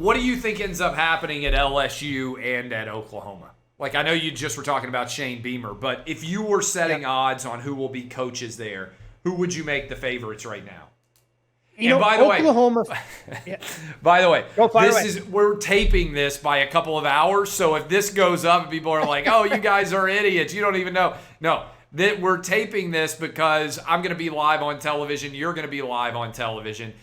what do you think ends up happening at LSU and at Oklahoma? Like, I know you just were talking about Shane Beamer, but if you were setting odds on who will be coaches there, who would you make the favorites right now? By the way, we're taping this by a couple of hours, so if this goes up and people are like, oh, you guys are idiots, you don't even know. No, we're taping this because I'm going to be live on television, you're going to be live on television,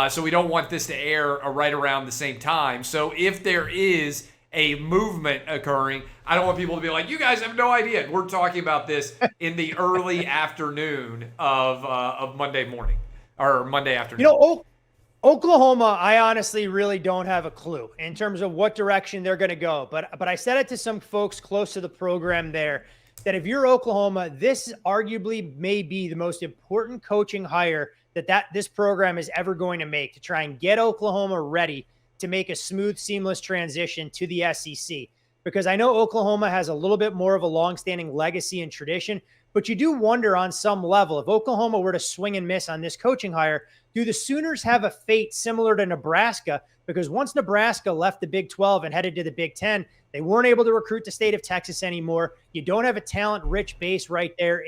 so we don't want this to air right around the same time. So if there is a movement occurring, I don't want people to be like, you guys have no idea. We're talking about this in the early afternoon of Monday morning. Or Monday afternoon. Oklahoma, I honestly really don't have a clue in terms of what direction they're going to go. But I said it to some folks close to the program there that if you're Oklahoma, this arguably may be the most important coaching hire that this program is ever going to make to try and get Oklahoma ready to make a smooth, seamless transition to the SEC. Because I know Oklahoma has a little bit more of a longstanding legacy and tradition, but you do wonder on some level, if Oklahoma were to swing and miss on this coaching hire, do the Sooners have a fate similar to Nebraska? Because once Nebraska left the Big 12 and headed to the Big 10, they weren't able to recruit the state of Texas anymore. You don't have a talent-rich base right there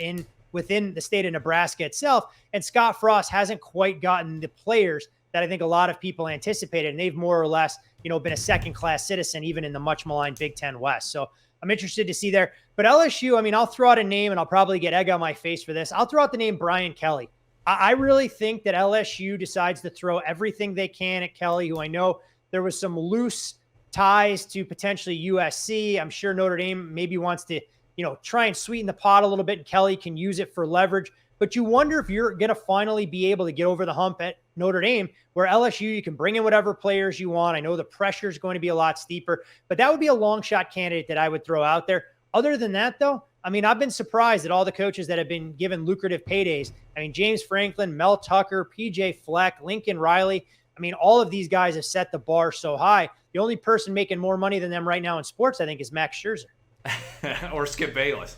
within the state of Nebraska itself. And Scott Frost hasn't quite gotten the players that I think a lot of people anticipated. And they've more or less, been a second-class citizen, even in the much-maligned Big 10 West. So I'm interested to see there. But LSU, I'll throw out a name, and I'll probably get egg on my face for this. I'll throw out the name Brian Kelly. I really think that LSU decides to throw everything they can at Kelly, who I know there was some loose ties to potentially USC. I'm sure Notre Dame maybe wants to, try and sweeten the pot a little bit, and Kelly can use it for leverage. But you wonder if you're going to finally be able to get over the hump at Notre Dame, where LSU, you can bring in whatever players you want. I know the pressure is going to be a lot steeper, but that would be a long shot candidate that I would throw out there. Other than that, though, I've been surprised at all the coaches that have been given lucrative paydays. James Franklin, Mel Tucker, PJ Fleck, Lincoln Riley. All of these guys have set the bar so high. The only person making more money than them right now in sports, I think, is Max Scherzer. Or Skip Bayless.